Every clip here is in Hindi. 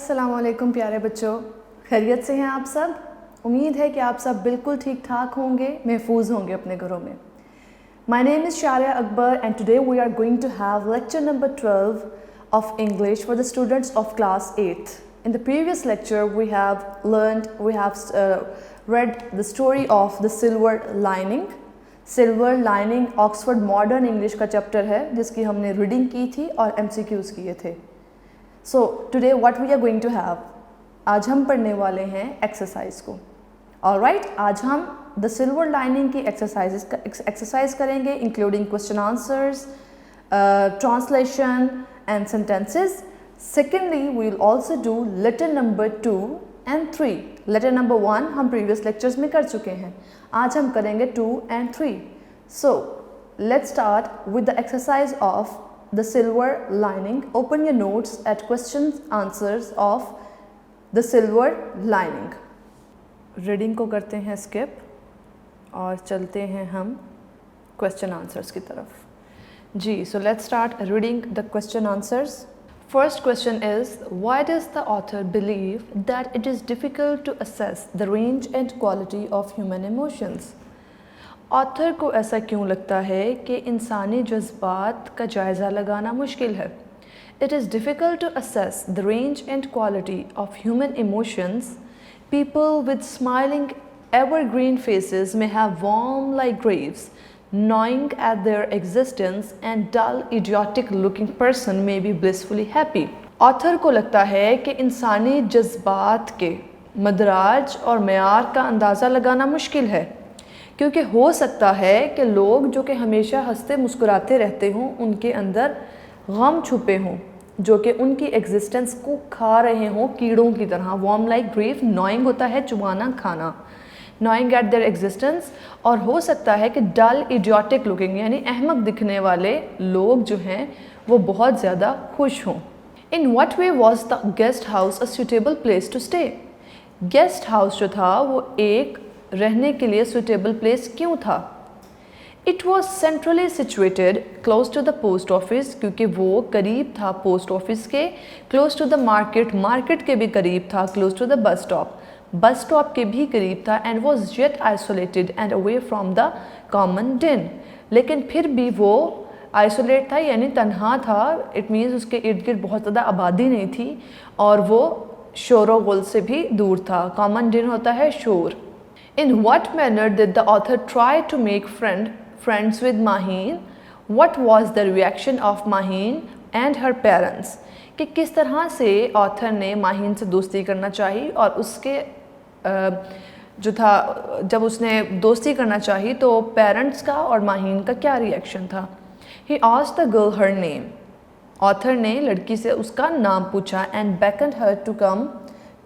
अस्सलामुअलैकुम प्यारे बच्चों, खैरियत से हैं आप सब। उम्मीद है कि आप सब बिल्कुल ठीक ठाक होंगे, महफूज होंगे अपने घरों में। My name is Sharia Akbar and today we are going to have lecture number 12 of English for the students of class 8th. In the previous lecture we have read the story of the silver lining. Silver lining Oxford modern English का चैप्टर है जिसकी हमने रीडिंग की थी और MCQs किए थे। So today what we are going to have, आज हम पढ़ने वाले हैं एक्सरसाइज को। ऑलराइट, आज हम द सिल्वर लाइनिंग की एक्सरसाइज करेंगे, including question answers, translation and sentences. Secondly we will also do letter number 2 and 3. Letter number 1 हम प्रीवियस लेक्चर्स में कर चुके हैं, आज हम करेंगे 2 and 3. So let's start with the exercise of the silver lining. Open your notes at questions answers of the silver lining. Reading को करते हैं स्किप और चलते हैं हम क्वेश्चन आंसर्स की तरफ। जी, so let's start reading the question answers. First question is, why does the author believe that it is difficult to assess the range and quality of human emotions? Author को ऐसा क्यों लगता है कि इंसानी जज्बात का जायज़ा लगाना मुश्किल है? It is difficult to assess the range and quality of human emotions. People with smiling evergreen faces may have warm like graves, gnawing at their existence, and dull idiotic looking person may be blissfully happy. Author को लगता है कि इंसानी जज्बात के मदराज और मेयार का अंदाज़ा लगाना मुश्किल है, क्योंकि हो सकता है कि लोग जो कि हमेशा हंसते मुस्कुराते रहते हों उनके अंदर गम छुपे हों जो कि उनकी एग्जिस्टेंस को खा रहे हों कीड़ों की तरह। वार्म लाइक ग्रेव, नॉइंग होता है चुबाना, खाना, नॉइंग एट देयर एग्जिस्टेंस। और हो सकता है कि डल इडियोटिक लुकिंग यानी अहमक दिखने वाले लोग जो हैं वो बहुत ज़्यादा खुश हों। In what way was the guest house a suitable place to stay? Guest house जो था वो एक रहने के लिए सूटेबल प्लेस क्यों था? It was centrally situated close to the post office, क्योंकि वो करीब था पोस्ट ऑफिस के, close to the market, market के भी करीब था, close to the bus stop, bus stop के भी करीब था, and was yet isolated and away from the common din. लेकिन फिर भी वो आइसोलेट था यानी तन्हा था। इट मीन्स उसके इर्द गिर्द बहुत ज़्यादा आबादी नहीं थी और वो शोर गुल से भी दूर था। कॉमन दिन होता है शोर। In what manner did the author try to make friends with Maheen? What was the reaction of Maheen and her parents? कि किस तरह से ऑथर ने माहीन से दोस्ती करना चाही और उसके जो था जब उसने दोस्ती करना चाही तो पेरेंट्स का और माहीन का क्या रिएक्शन था? He asked the girl her name. Author ने लड़की से उसका नाम पूछा and beckoned her to come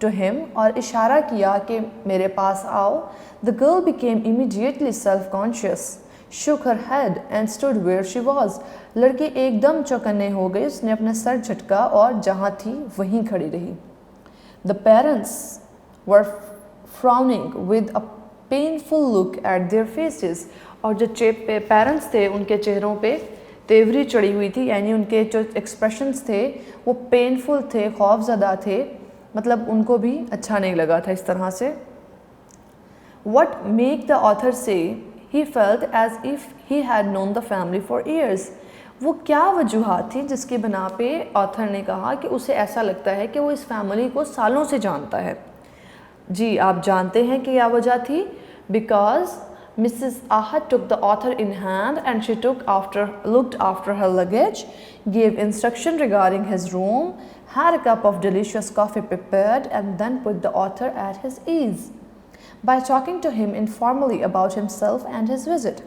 to him, और इशारा किया कि मेरे पास आओ। The girl became immediately self-conscious, shook her head and stood where she was. लड़की एकदम चौकन्ने हो गई, उसने अपना सर झटका और जहाँ थी वहीं खड़ी रही। The parents were frowning with a painful look at their faces. और जो पेरेंट्स थे उनके चेहरों पे तेवरी चढ़ी हुई थी, यानी उनके जो एक्सप्रेशंस थे वो पेनफुल थे, खौफज़दा थे, मतलब उनको भी अच्छा नहीं लगा था इस तरह से। What make the author say he felt as if he had known the family for years? वो क्या वजूहात थी जिसकी बिना पे ऑथर ने कहा कि उसे ऐसा लगता है कि वो इस फैमिली को सालों से जानता है? जी, आप जानते हैं कि क्या वजह थी? Because Mrs. Ahad took the author in hand and she looked after her luggage, gave instruction regarding his room, had a cup of delicious coffee prepared, and then put the author at his ease by talking to him informally about himself and his visit.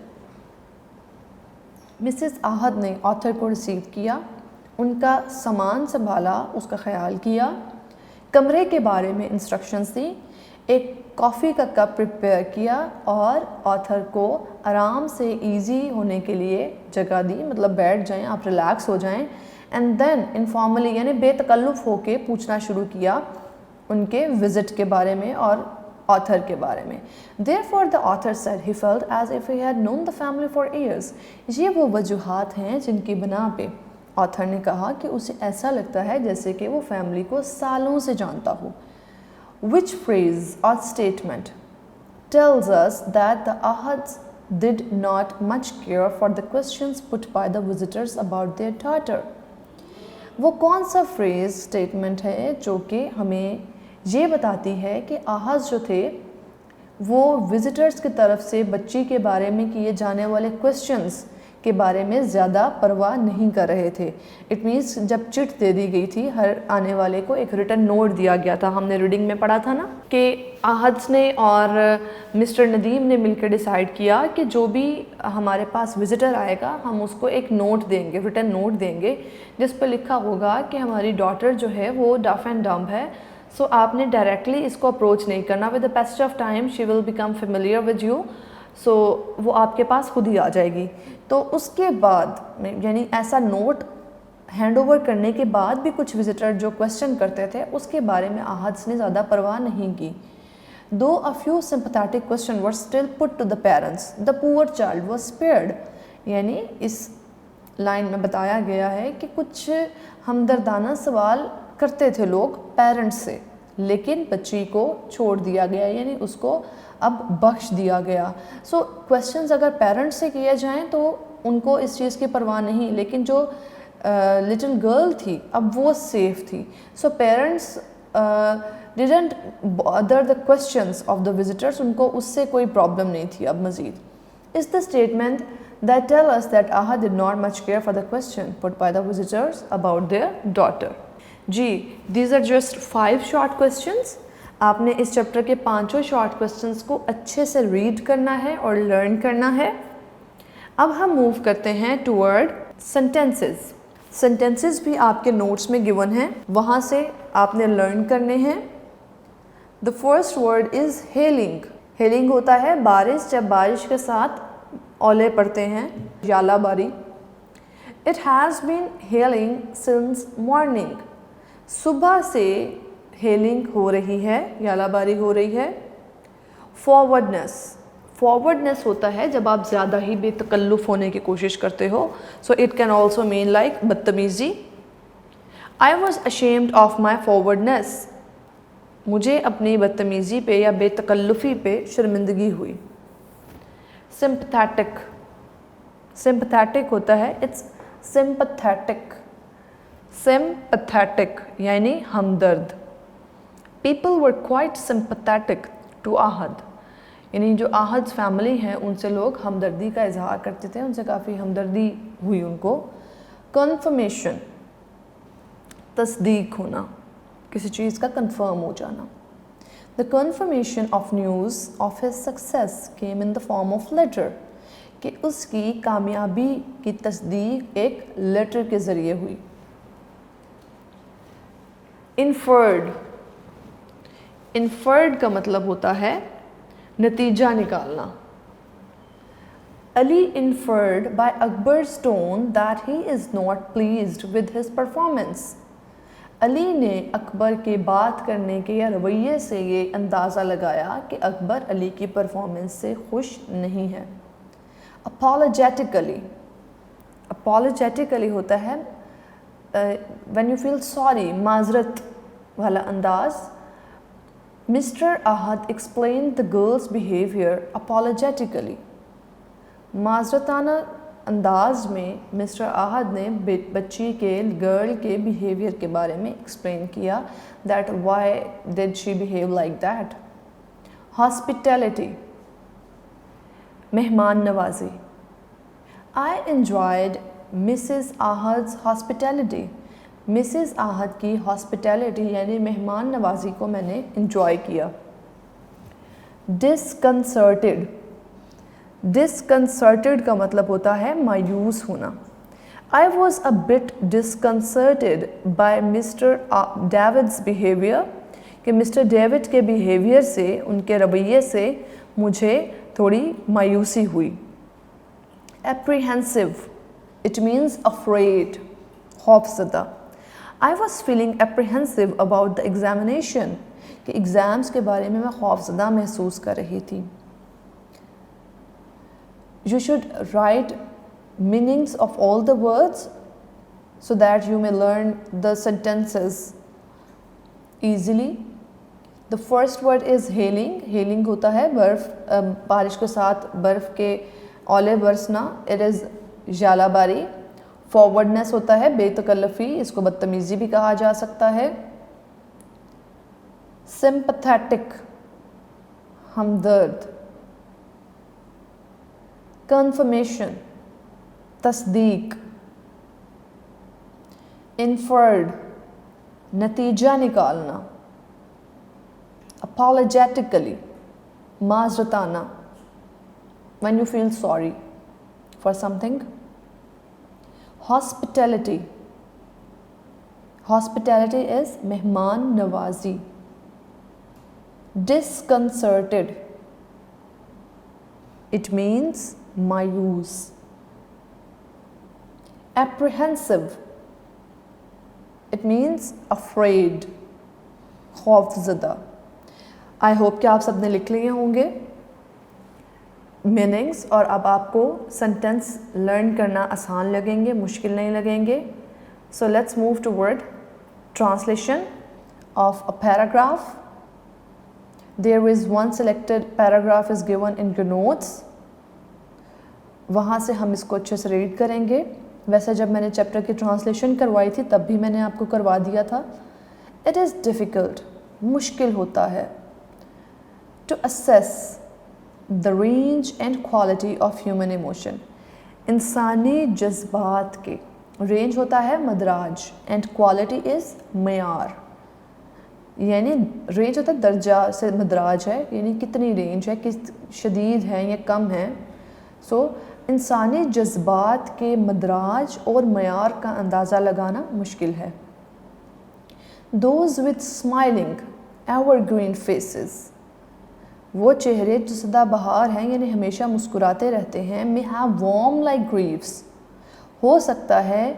Mrs. Ahad ने ऑथर को रिसीव किया, उनका सामान संभाला, उसका ख्याल किया, कमरे के बारे में इंस्ट्रक्शंस दी, एक कॉफ़ी का कप प्रिपेयर किया और ऑथर को आराम से इजी होने के लिए जगह दी, मतलब बैठ जाएं, आप रिलैक्स हो जाएं, एंड देन इनफॉर्मली यानी बेतकल्लुफ़ होके पूछना शुरू किया उनके विज़िट के बारे में और ऑथर के बारे में। Therefore the author said he felt as if he had known the family for years. ये वो वजूहात हैं जिनकी बिना पे ऑथर ने कहा कि उसे ऐसा लगता है जैसे कि वो फैमिली को सालों से जानता हो। Which phrase or statement tells us that the Ahads did not much care for the questions put by the visitors about their daughter? वो कौन सा फ्रेज स्टेटमेंट है जो कि हमें ये बताती है कि आहाज जो थे वो विजिटर्स की तरफ से बच्ची के बारे में किए जाने वाले क्वेश्चंस के बारे में ज़्यादा परवाह नहीं कर रहे थे। इट मीन्स जब चिट दे दी गई थी, हर आने वाले को एक रिटन नोट दिया गया था। हमने रीडिंग में पढ़ा था ना कि आहद ने और मिस्टर नदीम ने मिलकर डिसाइड किया कि जो भी हमारे पास विज़िटर आएगा हम उसको एक नोट देंगे, रिटन नोट देंगे, जिस पर लिखा होगा कि हमारी डॉटर जो है वो डफ एंड डम्ब है, सो आपने डायरेक्टली इसको अप्रोच नहीं करना। With the passage of time she will become familiar with you, so वो आपके पास खुद ही आ जाएगी। तो उसके बाद यानी ऐसा नोट हैंड ओवर करने के बाद भी कुछ विजिटर जो क्वेश्चन करते थे उसके बारे में आहद ने ज़्यादा परवाह नहीं की। Though a few sympathetic question were still put to the parents, the poor child was spared. यानी इस लाइन में बताया गया है कि कुछ हमदर्दाना सवाल करते थे लोग पेरेंट्स से, लेकिन बच्ची को छोड़ दिया गया, यानी उसको अब बख्श दिया गया। सो क्वेश्चंस अगर पेरेंट्स से किए जाएं तो उनको इस चीज़ की परवाह नहीं, लेकिन जो लिटिल गर्ल थी अब वो सेफ थी। So parents didn't bother the questions of the visitors, उनको उससे कोई प्रॉब्लम नहीं थी अब मज़ीद। Is the statement that tell us that Ahad did not much care for the question put by the visitors about their daughter. जी, these are just 5 short questions. आपने इस चैप्टर के 5 शॉर्ट क्वेश्चंस को अच्छे से रीड करना है और लर्न करना है। अब हम मूव करते हैं टूवर्ड सेंटेंसेस। सेंटेंसेस भी आपके नोट्स में गिवन हैं, वहाँ से आपने लर्न करने हैं। The first word is hailing. Hailing होता है बारिश, जब बारिश के साथ ओले पड़ते हैं, यालाबारी। It has been hailing since morning. सुबह से हेलिंग हो रही है, यालाबारी हो रही है। फॉरवर्डनेस, फॉरवर्डनेस होता है जब आप ज़्यादा ही बेतकल्लुफ़ होने की कोशिश करते हो, so it can also mean like बदतमीज़ी। I was ashamed of my forwardness. मुझे अपनी बदतमीज़ी पे या बेतकल्लुफ़ी पे शर्मिंदगी हुई। सिंपथेटिक, सिंपथेटिक होता है, इट्स सिंपथेटिक, सिंपथेटिक यानी हमदर्द। People were quite sympathetic to Ahad, यानी जो आहद फैमिली है उनसे लोग हमदर्दी का इजहार करते थे, उनसे काफ़ी हमदर्दी हुई उनको। कन्फर्मेशन, तस्दीक होना, किसी चीज़ का कंफर्म हो जाना। The confirmation of news of his success came in the form of letter, कि उसकी कामयाबी की तस्दीक एक लेटर के ज़रिए हुई। Inferred, inferred का मतलब होता है नतीजा निकालना। Ali inferred by Akbar's tone that he is not pleased with his performance. Ali ने अकबर के बात करने के या रवैये से ये अंदाज़ा लगाया कि अकबर अली की परफॉर्मेंस से खुश नहीं है। अपोलोजेटिकली, अपोलोजेटिकली होता है व्हेन यू फील सॉरी, माजरत वाला अंदाज। Mister Ahad explain the girl's behaviour apologetically. माजरताना अंदाज में मिस्टर आहद ने बच्ची के, गर्ल के बिहेवियर के बारे में एक्सप्लेन किया, that why did she behave like that. Hospitality, मेहमान नवाजी। I enjoyed Mrs Ahad's hospitality. Mrs Ahad की हॉस्पिटैलिटी यानी मेहमान नवाजी को मैंने इन्जॉय किया। डिसकंसर्टेड, डिसकंसर्टेड का मतलब होता है मायूस होना। I was a bit disconcerted by mister David's behaviour, कि मिस्टर डेविड के बिहेवियर से, उनके रवैये से मुझे थोड़ी मायूसी हुई। एप्रीहेंसिव, इट मीन्स अफ्रेड, खौफज़दा। I was feeling apprehensive about the examination, कि एग्ज़ाम्स के बारे में मैं खौफज़दा महसूस कर रही थी। You should write meanings of all the words so that you may learn the sentences easily. The first word is hailing. Hailing होता है बर्फ़, बारिश के साथ बर्फ़ के ओले बरसना. It is जालाबारी. फॉरवर्डनेस होता है बेतकल्लफ़ी, इसको बदतमीज़ी भी कहा जा सकता है. सिंपैथेटिक हमदर्द. कन्फर्मेशन तस्दीक. इन्फर्ड नतीजा निकालना. apologetically माज़रताना, when you feel sorry for something. hospitality. hospitality is मेहमान नवाजी. disconcerted, it means मायूस. apprehensive, it means afraid, खौफज़दा. आई होप कि आप सबने लिख लिए होंगे मीनिंग्स, और अब आपको सेंटेंस लर्न करना आसान लगेंगे, मुश्किल नहीं लगेंगे. So let's move toward translation of a paragraph. There is one selected paragraph is given in your notes. वहाँ से हम इसको अच्छे से रीड करेंगे. वैसे जब मैंने चैप्टर की ट्रांसलेशन करवाई थी तब भी मैंने आपको करवा दिया था. इट इज़ डिफ़िकल्ट, मुश्किल होता है. To assess the range and quality of human emotion. इंसानी जज्बात के रेंज होता है मदराज, एंड क्वालिटी इज़ मयार. यानी रेंज होता है दर्जा से मदराज है, यानी कितनी रेंज है, किस शदीद है या कम है. सो इंसानी जज्बात के मदराज और मयार का अंदाज़ा लगाना मुश्किल है. Those with smiling evergreen faces, वो चेहरे जो सदाबहार हैं यानी हमेशा मुस्कुराते रहते हैं. May have warm like Greaves, हो सकता है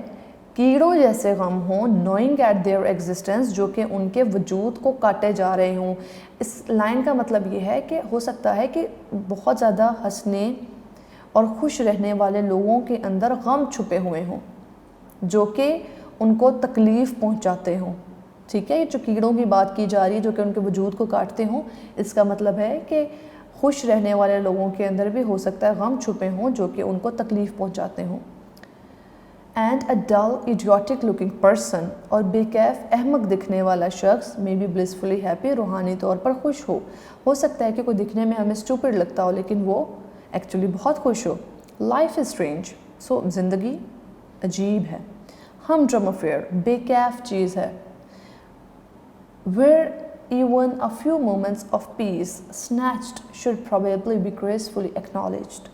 कीड़ों जैसे गम हों. नोइंग एट देयर एग्जिस्टेंस, जो कि उनके वजूद को काटे जा रहे हों. इस लाइन का मतलब ये है कि हो सकता है कि बहुत ज़्यादा हंसने और खुश रहने वाले लोगों के अंदर गम छुपे हुए हों जो कि उनको तकलीफ़ पहुंचाते हों. ठीक है, ये जो कीड़ों की बात की जा रही है जो कि उनके वजूद को काटते हों, इसका मतलब है कि खुश रहने वाले लोगों के अंदर भी हो सकता है गम छुपे हों जो कि उनको तकलीफ़ पहुंचाते हों. And a dull idiotic looking person, और बेकैफ अहमक दिखने वाला शख्स मे बी ब्लिसफुली हैप्पी, रूहानी तौर पर खुश हो सकता है कि कोई दिखने में हमें स्टूपिड लगता हो लेकिन वो एक्चुअली बहुत खुश हो. लाइफ इज़ स्ट्रेंज, सो ज़िंदगी अजीब है. हमड्रम अफेयर, बेकैफ चीज़ है. Where even a few moments of peace snatched should probably be gracefully acknowledged.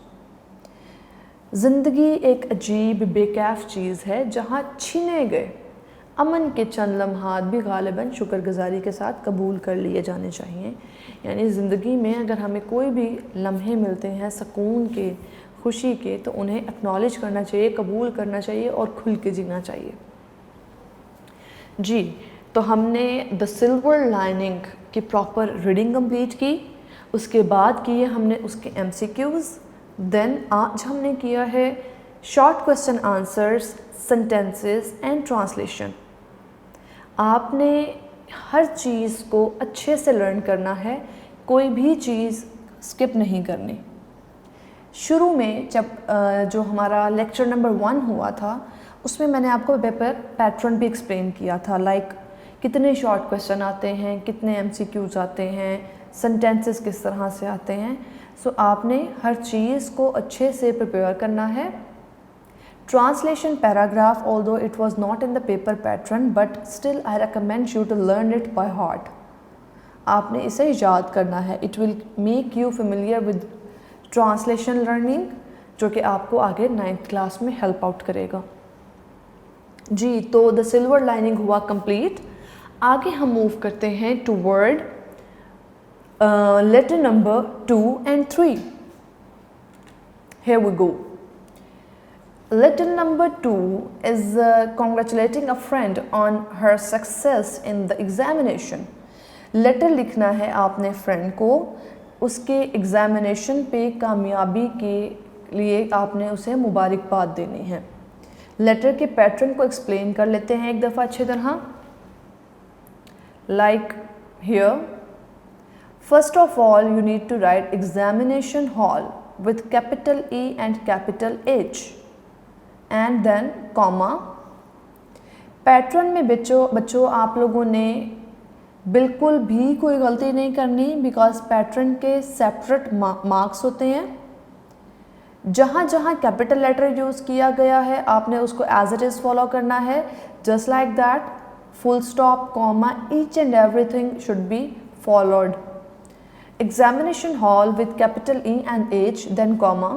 ज़िंदगी एक अजीब बेकैफ चीज़ है जहाँ छीने गए अमन के चंद लम्हात भी गालिबन शुक्रगुजारी के साथ कबूल कर लिए जाने चाहिए. यानी ज़िंदगी में अगर हमें कोई भी लम्हे मिलते हैं सुकून के, खुशी के, तो उन्हें एक्नॉलेज करना चाहिए, कबूल करना चाहिए और खुल के जीना चाहिए. जी, तो हमने द सिल्वर लाइनिंग की प्रॉपर रीडिंग कंप्लीट की. उसके बाद किए हमने उसके MCQs. देन आज हमने किया है short question answers, sentences and translation. आपने हर चीज़ को अच्छे से लर्न करना है, कोई भी चीज़ स्किप नहीं करनी. शुरू में जब जो हमारा लेक्चर नंबर 1 हुआ था उसमें मैंने आपको पेपर पैटर्न भी एक्सप्लेन किया था. लाइक कितने शॉर्ट क्वेश्चन आते हैं, कितने MCQs आते हैं, सेंटेंसेस किस तरह से आते हैं. सो आपने हर चीज़ को अच्छे से प्रिपेयर करना है. Translation paragraph, although it was not in the paper pattern but still I recommend you to learn it by heart. आपने इसे याद करना है. It will make you familiar with translation learning, जो कि आपको आगे 9th क्लास में हेल्प आउट करेगा. जी, तो द सिल्वर लाइनिंग हुआ कंप्लीट. आगे हम मूव करते हैं toward letter number 2 and 3. Here we go. Letter number 2 is congratulating a friend on her success in the examination. Letter लिखना है आपने फ्रेंड को, उसके एग्जामिनेशन पे कामयाबी के लिए आपने उसे मुबारकबाद देनी है. लेटर के पैटर्न को एक्सप्लेन कर लेते हैं एक दफ़ा अच्छी तरह। Like here, first of all you need to write examination hall with capital E and capital H and then comma। Pattern में बच्चों आप लोगों ने बिल्कुल भी कोई गलती नहीं करनी, बिकॉज पैटर्न के सेपरेट मार्क्स होते हैं। जहाँ जहाँ कैपिटल लेटर यूज़ किया गया है आपने उसको एज इट इज़ फॉलो करना है, just like that, full stop, comma, each and everything should be followed. Examination hall with capital E and H, then comma,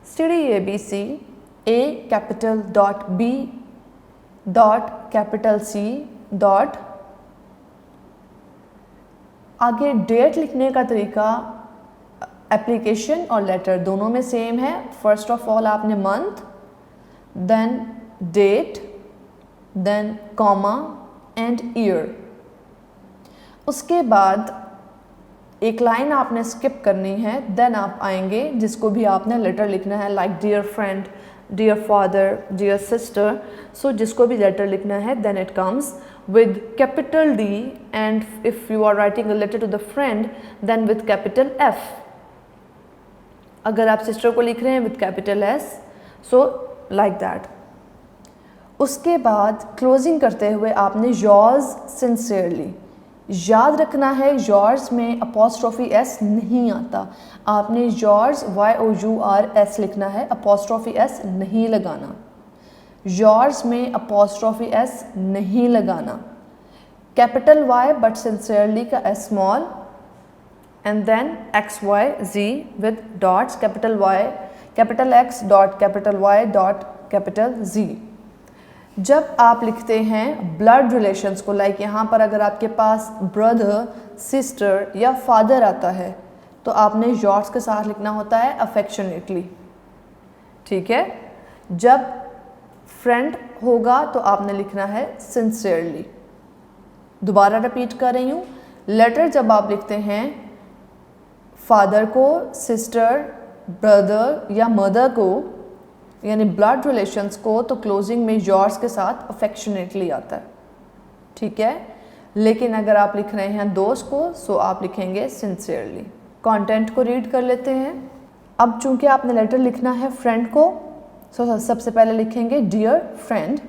study ABC, A capital dot B dot capital C dot। आगे डेट लिखने का तरीका एप्लीकेशन और लेटर दोनों में सेम है। फर्स्ट ऑफ ऑल आपने month, then date, then comma and year. उसके बाद एक लाइन आपने स्किप करनी है, देन आप आएंगे जिसको भी आपने लेटर लिखना है, like dear friend, dear father, dear sister. So जिसको भी लेटर लिखना है then it comes with capital D, and if you are writing a letter to the friend then with capital F। अगर आप सिस्टर को लिख रहे हैं with capital S, so like that. उसके बाद क्लोजिंग करते हुए आपने योर्स सिंसियरली, याद रखना है योर्स में अपोस्ट्रोफी S नहीं आता, आपने योर्स YOURS लिखना है, अपोस्ट्रोफी S नहीं लगाना। योर्स में अपोस्ट्रोफी S नहीं लगाना। कैपिटल Y बट सिंसियरली का S small, and then XYZ with dots, capital Y, capital X dot capital Y dot capital Z। जब आप लिखते हैं ब्लड रिलेशंस को, लाइक यहाँ पर अगर आपके पास ब्रदर, सिस्टर या फादर आता है तो आपने योर्स के साथ लिखना होता है अफेक्शनेटली, ठीक है। जब फ्रेंड होगा तो आपने लिखना है सिंसियरली। दोबारा रिपीट कर रही हूँ, लेटर जब आप लिखते हैं फादर को, सिस्टर, ब्रदर या मदर को, यानी ब्लड रिलेशंस को, तो क्लोजिंग में योर्स के साथ अफेक्शनेटली आता है, ठीक है। लेकिन अगर आप लिख रहे हैं दोस्त को, सो आप लिखेंगे सिंसियरली। कंटेंट को रीड कर लेते हैं। अब चूंकि आपने लेटर लिखना है फ्रेंड को, सो सबसे पहले लिखेंगे डियर फ्रेंड।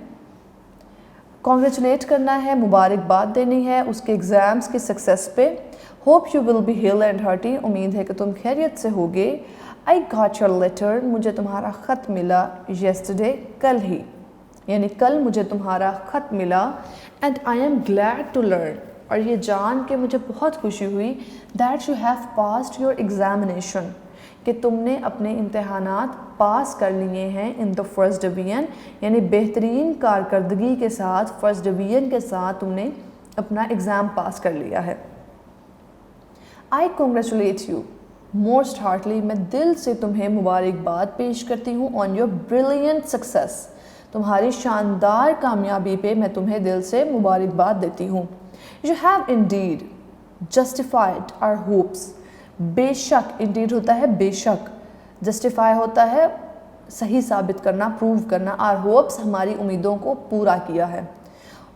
कॉन्ग्रेचुलेट करना है, मुबारकबाद देनी है उसके एग्ज़ाम्स की सक्सेस पे। Hope you will be hello and hearty, उम्मीद है कि तुम खैरियत से होगे। आई गॉट योर लेटर, मुझे तुम्हारा ख़त मिला येस्टरडे, कल ही, यानी कल मुझे तुम्हारा ख़त मिला। And I am glad to learn, और ये जान के मुझे बहुत खुशी हुई, that you have passed your examination, कि तुमने अपने इम्तहानात पास कर लिए हैं इन द फर्स्ट डिवीज़न, यानी बेहतरीन कारकर्दगी के साथ फर्स्ट डिवीज़न के साथ तुमने अपना एग्ज़ाम पास कर लिया है। I congratulate you most heartily, मैं दिल से तुम्हें मुबारकबाद पेश करती हूँ ऑन योर ब्रिलियंट सक्सेस, तुम्हारी शानदार कामयाबी पे मैं तुम्हें दिल से मुबारकबाद देती हूँ। You have indeed justified our hopes, बेशक, इंडीड होता है बेशक, जस्टिफाई होता है सही साबित करना, प्रूव करना, आवर होप्स, हमारी उम्मीदों को पूरा किया है।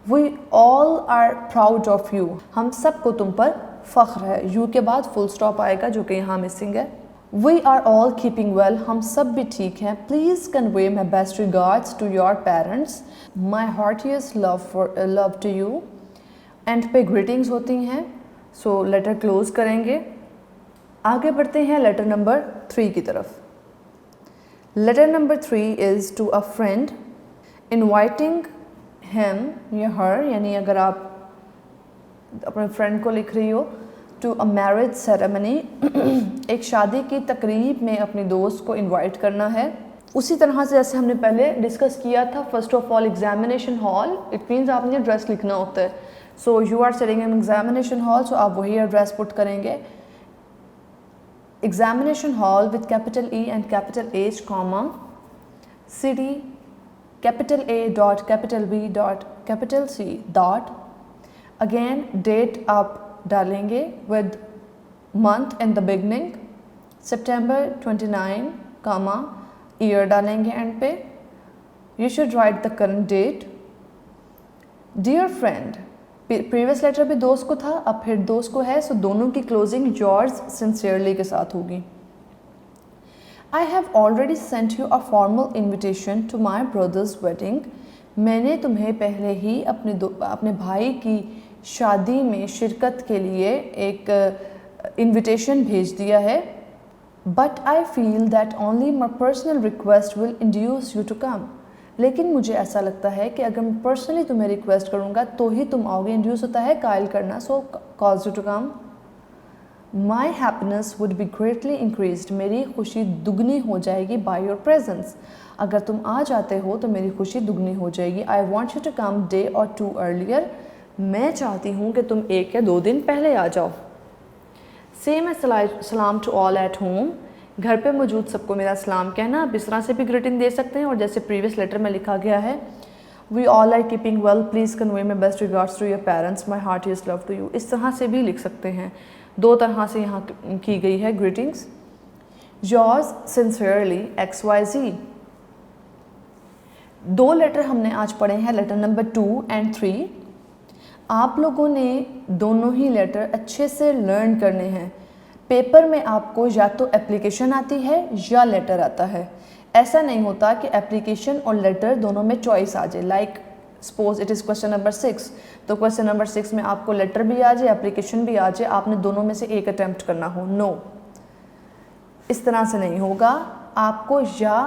We all are proud of you, हम सबको तुम पर फ़ख्र है। यू के बाद फुल स्टॉप आएगा जो कि यहाँ मिसिंग है। We are all keeping well, हम सब भी ठीक हैं। Please convey my best regards to your parents, my heartiest love to you. And पे ग्रीटिंग्स होती हैं, सो लेटर क्लोज करेंगे। आगे बढ़ते हैं लेटर नंबर 3 की तरफ। Letter number 3 is to a friend inviting him या हर, यानी अगर आप अपने फ्रेंड को लिख रही हो, टू अ मैरिज सेरेमनी, एक शादी की तकरीब में अपने दोस्त को इनवाइट करना है। उसी तरह से जैसे हमने पहले डिस्कस किया था, first of all examination hall, it means आपने एड्रेस लिखना होता है। So you are sitting in examination hall, so आप वही एड्रेस पुट करेंगे। Examination hall with capital E and capital H, comma, city, capital A dot capital B dot capital C dot, again date आप डालेंगे with month in the beginning, September 29, comma, year डालेंगे एंड पे, You should write the current date. Dear friend, previous letter भी दोस्त को था, अब फिर दोस्त को है, सो दोनों की क्लोजिंग yours sincerely के साथ होगी. I have already sent you a formal invitation to my brother's wedding. मैंने तुम्हें पहले ही अपने भाई की शादी में शिरकत के लिए एक इन्विटेशन भेज दिया है. But I feel that only my personal request will induce you to come. लेकिन मुझे ऐसा लगता है कि अगर मैं पर्सनली तुम्हें रिक्वेस्ट करूँगा तो ही तुम आओगे. इंड्यूस होता है कायल करना, so cause you to come. My happiness would be greatly increased. मेरी खुशी दुगनी हो जाएगी बाय योर प्रेजेंस. अगर तुम आ जाते हो तो मेरी खुशी दुगनी हो जाएगी. I want you to come day or 2 earlier. मैं चाहती हूँ कि तुम 1 या 2 दिन पहले आ जाओ. से मैं सलाम टू ऑल एट होम. घर पे मौजूद सबको मेरा सलाम कहना. आप इस तरह से भी ग्रीटिंग दे सकते हैं, और जैसे प्रीवियस लेटर में लिखा गया है, we all are keeping well, please convey my best regards to your parents, my heartiest love to you. इस तरह से भी लिख सकते हैं. 2 तरह से यहाँ की गई है greetings. Yours sincerely XYZ. 2 letter हमने आज पढ़े हैं, लेटर नंबर 2 and 3. आप लोगों ने दोनों ही लेटर अच्छे से लर्न करने हैं. पेपर में आपको या तो एप्लीकेशन आती है या लेटर आता है. ऐसा नहीं होता कि एप्लीकेशन और लेटर दोनों में चॉइस आ जाए. Like suppose it is question number 6, तो क्वेश्चन नंबर 6 में आपको लेटर भी आ जाए, एप्लीकेशन भी आ जाए, आपने दोनों में से एक अटैम्प्ट करना हो. नो, इस तरह से नहीं होगा. आपको या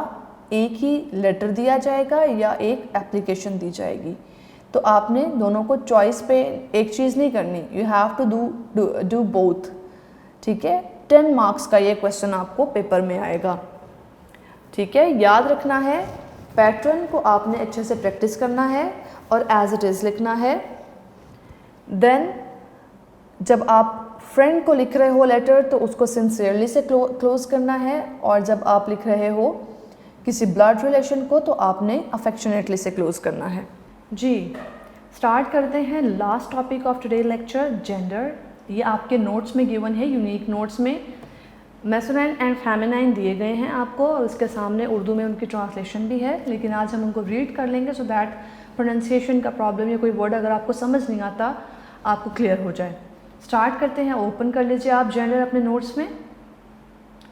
एक ही लेटर दिया जाएगा या एक एप्लीकेशन दी जाएगी. तो आपने दोनों को चॉइस पे एक चीज़ नहीं करनी. You have to do both. ठीक है. 10 मार्क्स का ये क्वेश्चन आपको पेपर में आएगा. ठीक है, याद रखना है. पैटर्न को आपने अच्छे से प्रैक्टिस करना है और एज इट इज़ लिखना है. देन जब आप फ्रेंड को लिख रहे हो लेटर तो उसको सिंसियरली से क्लोज करना है, और जब आप लिख रहे हो किसी ब्लड रिलेशन को तो आपने अफेक्शनेटली से क्लोज करना है. जी, स्टार्ट करते हैं last topic of today lecture, gender. ये आपके नोट्स में गिवन है, यूनिक नोट्स में मैस्कुलाइन एंड फेमिनाइन दिए गए हैं आपको, और उसके सामने उर्दू में उनकी ट्रांसलेशन भी है. लेकिन आज हम उनको रीड कर लेंगे सो दैट प्रोनाउंसिएशन का प्रॉब्लम या कोई वर्ड अगर आपको समझ नहीं आता आपको क्लियर हो जाए. स्टार्ट करते हैं. ओपन कर लीजिए आप जेंडर अपने नोट्स में.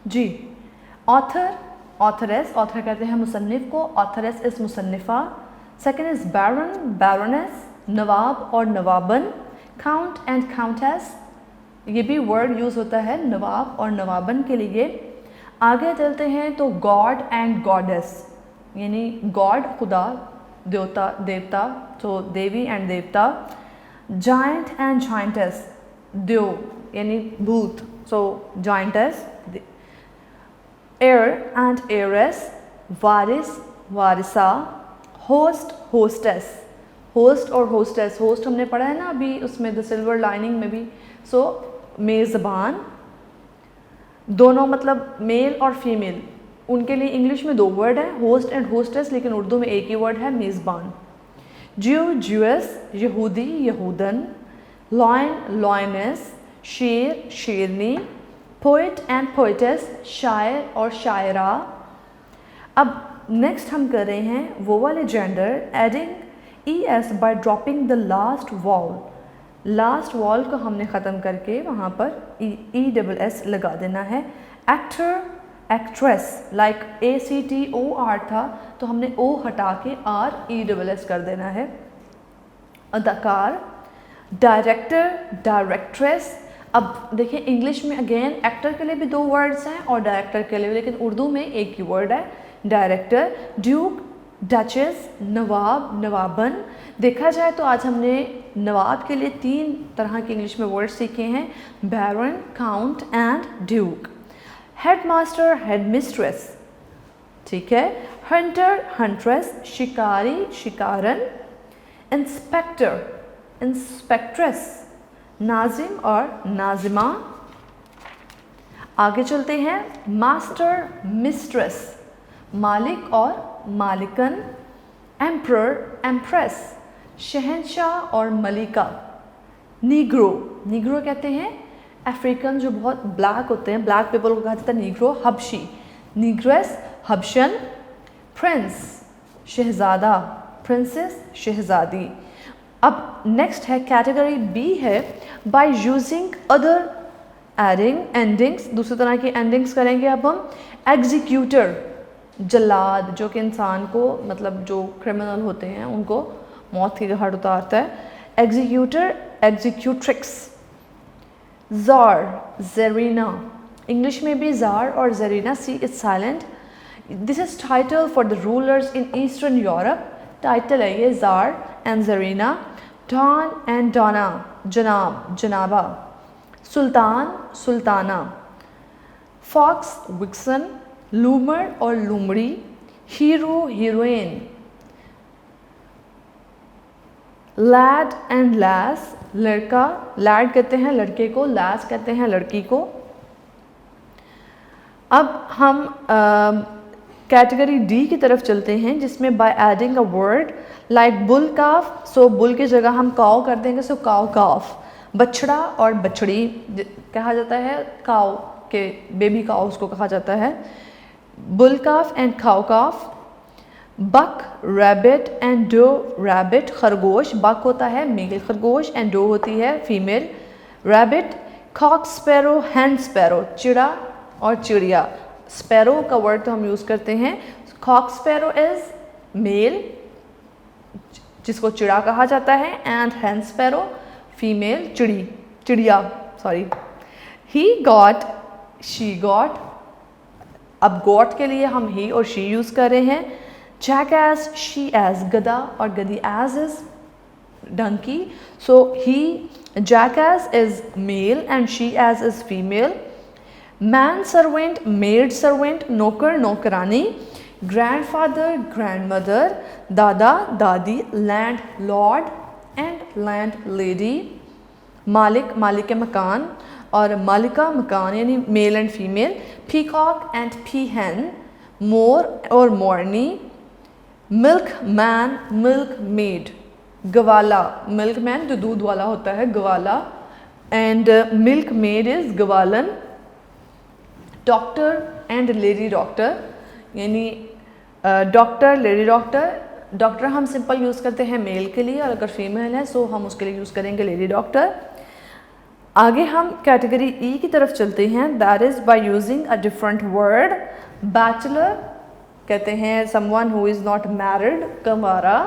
जी, ऑथर, ऑथरेस. ऑथर कहते हैं मुसन्निफ को, ऑथरेस इज़ मुसन्निफ़ा. Second is baron, baroness. नवाब और नवाबन. काउंट एंड काउंटेस, ये भी वर्ड यूज़ होता है नवाब और नवाबन के लिए. आगे चलते हैं तो गॉड एंड गॉडेस, यानी गॉड खुदा, देवता देवता, तो देवी एंड देवता. जायंट एंड जायंटेस, देव यानी भूत, so giantess. Heir and heiress, वारिस वारिसा. होस्ट होस्टेस, होस्ट और होस्टेस. होस्ट हमने पढ़ा है ना अभी उसमें द सिल्वर लाइनिंग में भी. सो मेज़बान, दोनों मतलब मेल और फीमेल, उनके लिए इंग्लिश में 2 वर्ड है, होस्ट एंड होस्टेस, लेकिन उर्दू में एक ही वर्ड है, मेज़बान. ज्यू ज्यूस, यहूदी यहूदन. लॉयन लॉयनेस, शेर शेरनी. पोइट एंड पोइटेस, शायर और शायरा. अब नेक्स्ट हम कर रहे हैं वो वाले gender, adding ES by dropping the last vowel. Last vowel को हमने ख़त्म करके वहाँ पर ESS लगा देना है. एक्टर, एक्ट्रेस, लाइक ACTOR था तो हमने O हटा के RESS कर देना है. अदाकार, डायरेक्टर, डायरेक्ट्रेस. अब देखिए इंग्लिश में अगेन एक्टर के लिए भी 2 वर्ड्स हैं और डायरेक्टर के लिए, लेकिन उर्दू में एक ही वर्ड है, डायरेक्टर. ड्यूक, डचेस, नवाब, नवाबन. देखा जाए तो आज हमने नवाब के लिए 3 तरह के इंग्लिश में वर्ड सीखे हैं, baron, count and duke. Headmaster, headmistress. ठीक है. Hunter, huntress. शिकारी, शिकारन. इंस्पेक्टर, इंस्पेक्ट्रेस. नाजिम और नाजिमा. आगे चलते हैं. Master, mistress. मालिक और मालिकन. Emperor, empress. शहंशाह और मलिका. नीग्रो, नीग्रो कहते हैं अफ्रीकन जो बहुत ब्लैक होते हैं, ब्लैक पीपल को कहा जाता है नीग्रो. हबशी, नीग्रेस, हबशन. प्रिंस, शहज़ादा, प्रिंसेस, शहज़ादी। अब नेक्स्ट है कैटेगरी बी है by using other adding endings, दूसरी तरह की एंडिंग्स करेंगे अब हम। एग्जीक्यूटर, जल्लाद, जो कि इंसान को मतलब जो क्रिमिनल होते हैं उनको मौत की घाट उतारता है। एग्जीक्यूटर, एग्जीक्यूट्रिक्स। ज़ार, ज़रीना, इंग्लिश में भी ज़ार और czarina, C is silent. This is title for the rulers in eastern Europe, title है ये czar and czarina. Don and donna, जनाब, जनाबा। Sultan, sultana. Fox, vixen. लूमर और लूमड़ी। Hero, heroine. Lad and lass, लड़का, लैड कहते हैं लड़के को, लैस कहते हैं लड़की को। अब हम कैटेगरी डी की तरफ चलते हैं जिसमें by adding a word like bull calf, so bull की जगह हम काव कर देंगे, सो काव काफ। बछड़ा और बछड़ी कहा जाता है, काव के बेबी काव उसको कहा जाता है। बुल काफ एंड काव काफ। बक, रैबिट एंड डो, रैबिट, खरगोश, बक होता है मेल खरगोश एंड डो होती है female rabbit. Cock sparrow, hen sparrow, चिड़ा और चिड़िया। स्पैरो का वर्ड तो हम यूज़ करते हैं। कॉक स्पैरो इज मेल जिसको चिड़ा कहा जाता है, एंड हैंड स्पैरो फीमेल, चिड़ी, चिड़िया, sorry. He got, she got, अब गॉट के लिए हम ही और शी यूज़ कर रहे हैं। जैकएस, शी एज, गधा और गधी ass is donkey, so he jackass is male and she ass is female. Man servant, maid servant, नौकर, नौकरानी। ग्रैंडफादर, ग्रैंडमदर, दादा, दादी। Landlord and landlady. मालिक, मालिक मकान और मालिका मकान यानी male and female. Peacock and peahen, मोर और मोरनी। Milkman, milkmaid. गवाला, मिल्क मैन जो दूध वाला होता है, गवाला, एंड मिल्क मेड इज गवालन। डॉक्टर एंड लेडी डॉक्टर, यानी डॉक्टर, लेडी डॉक्टर। डॉक्टर हम सिंपल यूज़ करते हैं मेल के लिए, और अगर फीमेल है सो हम उसके लिए यूज़ करेंगे लेडी डॉक्टर। आगे हम कैटेगरी ई की तरफ चलते हैं, that is by using a different word. Bachelor कहते हैं someone who is not married, कंवारा,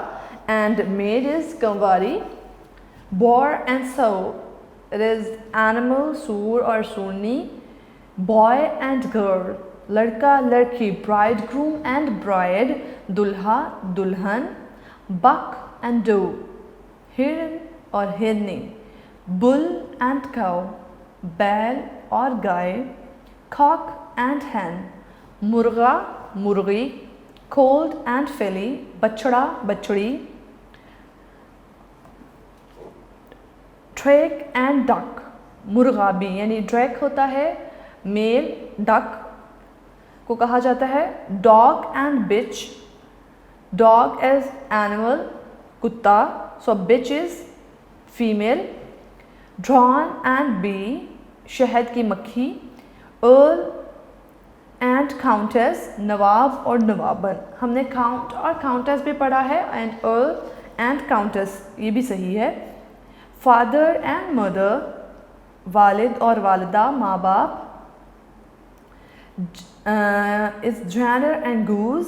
एंड मेड इज़ कंवारी। Boar and sow, it is animal, सूर और सूरनी। बॉय एंड गर्ल, लड़का लड़की, ब्राइड ग्रूम एंड ब्राइड, दुल्हा दुल्हन। बक एंड डो, हिरन और हिरनी। बुल एंड काउ, बैल और गाय। कॉक एंड हैन, मुर्गा मुर्गी। कोल्ड एंड फिली, बछड़ा बछड़ी। ड्रैक एंड डक, मुर्गाबी, यानी ड्रैक होता है मेल, डक को कहा जाता है। Dog and bitch, dog is animal, कुत्ता, so bitch is female. Drone and bee, शहद की मक्खी। अर्ल एंड काउंटेस, नवाब और नवाबन। हमने काउंट और काउंटेस भी पढ़ा है, एंड अर्ल एंड काउंटेस ये भी सही है। फादर एंड मदर, वालिद और वालिदा, माँ बाप। Is Jenner and goose.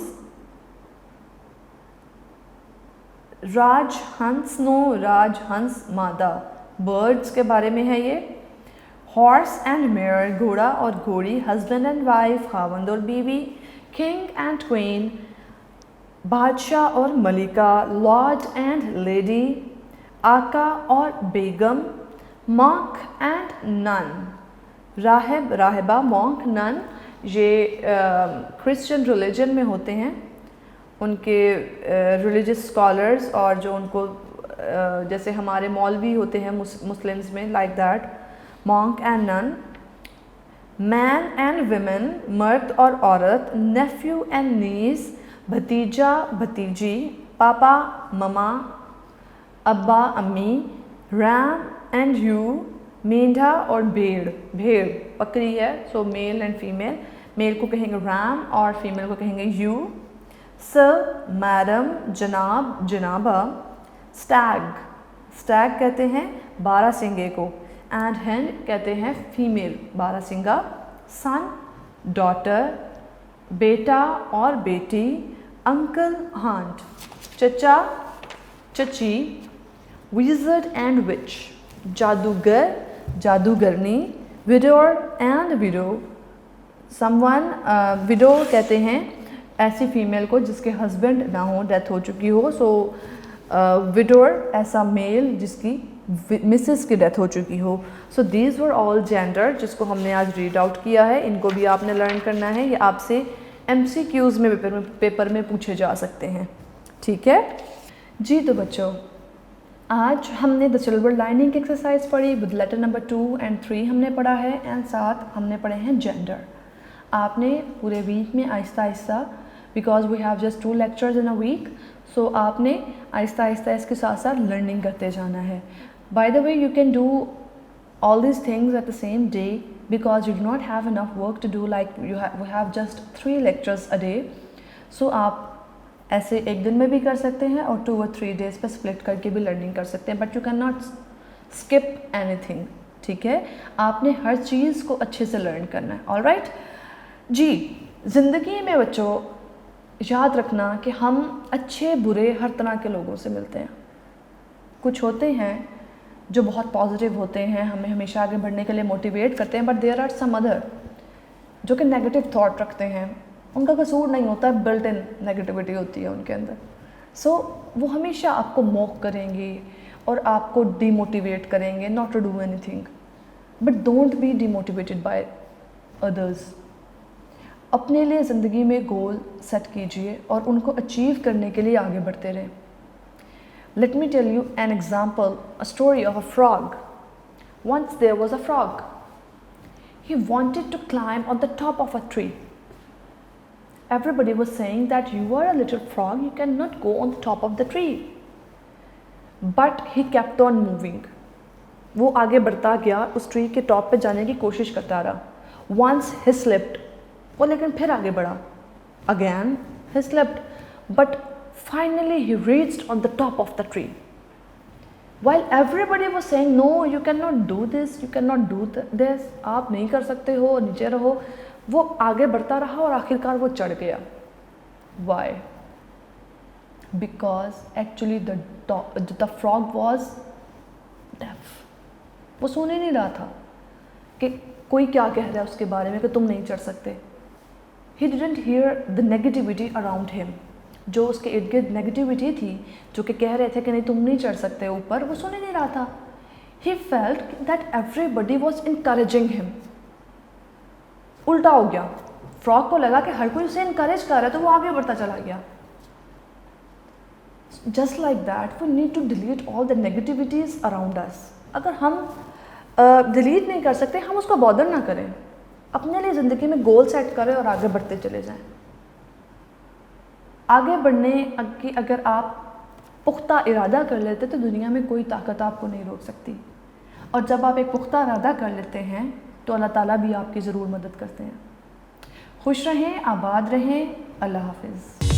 Raj Hans, no, Raj Hans मादा, बर्ड्स के बारे में है ये। हॉर्स एंड मेयर, घोड़ा और घोड़ी। हस्बैंड एंड वाइफ, खावंद और बीवी। किंग एंड क्वीन, बादशाह और मलिका। लॉर्ड एंड लेडी, आका और बेगम। मॉन्क एंड नन, राहिब राहिबा, मॉन्क नन, ये क्रिश्चियन रिलीजन में होते हैं, उनके रिलीजियस स्कॉलर्स, और जो उनको जैसे हमारे मौलवी होते हैं मुस्लिम्स में, like that. Monk and nun. Man and women, मर्द और औरत। नेफ्यू एंड नीस, भतीजा भतीजी। पापा ममा, अब्बा अम्मी। रैम एंड यू, मेंढा और भेड़, भेड़ बकरी है, सो मेल एंड फीमेल। मेल को कहेंगे रैम और फीमेल को कहेंगे यू। सर, मैडम, जनाब, जनाबा। स्टैग, स्टैग कहते हैं बारहसिंगे को, एंड हेन कहते हैं फीमेल बारहसिंगा। सन, डॉटर, बेटा और बेटी, अंकल, आंट, चचा, चची। विज़र्ड एंड विच, जादूगर, जादूगरनी। Widower and window, someone, window कहते हैं ऐसी फीमेल को जिसके हस्बैंड ना हो, डेथ हो चुकी हो। सो विडोर ऐसा मेल जिसकी मिसेस की डेथ हो चुकी हो। So these were all gender जिसको हमने आज रीड आउट किया है। इनको भी आपने लर्न करना है, ये आपसे MCQs में पेपर में पूछे जा सकते हैं। ठीक है जी। तो बच्चों, आज हमने द सिल्वर लाइनिंग की एक्सरसाइज पढ़ी विद लेटर नंबर 2 और 3 हमने पढ़ा है, एंड साथ हमने पढ़े हैं जेंडर। आपने पूरे वीक में आहिस्ता आहिस्ता, because we have just 2 lectures in a week, so आपने आहिस्ता आहिस्ता इसके साथ साथ लर्निंग करते जाना है। By the way, you can do all these things at the same day because you do not have enough work to do, like we have just 3 lectures a day. So आप ऐसे एक दिन में भी कर सकते हैं और 2 or 3 days पे स्प्लिट करके भी लर्निंग कर सकते हैं, but you can not skip anything. ठीक है, आपने हर चीज़ को अच्छे से लर्न करना है। ऑल राइट जी। ज़िंदगी में बच्चों याद रखना कि हम अच्छे बुरे हर तरह के लोगों से मिलते हैं। कुछ होते हैं जो बहुत पॉजिटिव होते हैं, हमें हमेशा आगे बढ़ने के लिए मोटिवेट करते हैं, but there are some other जो कि नेगेटिव थॉट रखते हैं। उनका कसूर नहीं होता, बिल्ट इन नेगेटिविटी होती है उनके अंदर। सो वो हमेशा आपको मॉक करेंगे और आपको डीमोटिवेट करेंगे not to do anything, but don't be demotivated by others. अपने लिए ज़िंदगी में गोल सेट कीजिए और उनको अचीव करने के लिए आगे बढ़ते रहें। Let me tell you an example, a story of a frog. Once there was a frog. He wanted to climb on the top of a tree. Everybody was saying that you are a little frog, you cannot go on the top of the tree. But he kept on moving. वो आगे बढ़ता गया, उस ट्री के टॉप पे जाने की कोशिश करता रहा। Once he slipped. वो लेकिन फिर आगे बढ़ा। Again he slipped. But finally he reached on the top of the tree. While everybody was saying, no, you cannot do this, you cannot do this, आप नहीं कर सकते हो, नीचे रहो, वो आगे बढ़ता रहा और आखिरकार वो चढ़ गया। Why? Because actually the frog was deaf. वो सुन ही नहीं रहा था कि कोई क्या कह रहा है उसके बारे में कि तुम नहीं चढ़ सकते। He didn't hear the negativity around him. जो उसके इर्द गिर्द नेगेटिविटी थी, जो कि कह रहे थे कि नहीं तुम नहीं चढ़ सकते ऊपर, वो सुन ही नहीं रहा था। He felt that everybody was encouraging him. उल्टा हो गया, फ्रॉग को लगा कि हर कोई उसे इनकरेज कर रहा है, तो वो आगे बढ़ता चला गया। Just like that, we need to delete all the negativities around us. अगर हम डिलीट नहीं कर सकते, हम उसको बॉदर ना करें, अपने लिए ज़िंदगी में गोल सेट करें और आगे बढ़ते चले जाएं। आगे बढ़ने की अगर आप पुख्ता इरादा कर लेते तो दुनिया में कोई ताकत आपको नहीं रोक सकती, और जब आप एक पुख्ता इरादा कर लेते हैं तो अल्लाह ताला भी आपकी ज़रूर मदद करते हैं। खुश रहें, आबाद रहें, अल्लाह हाफिज़।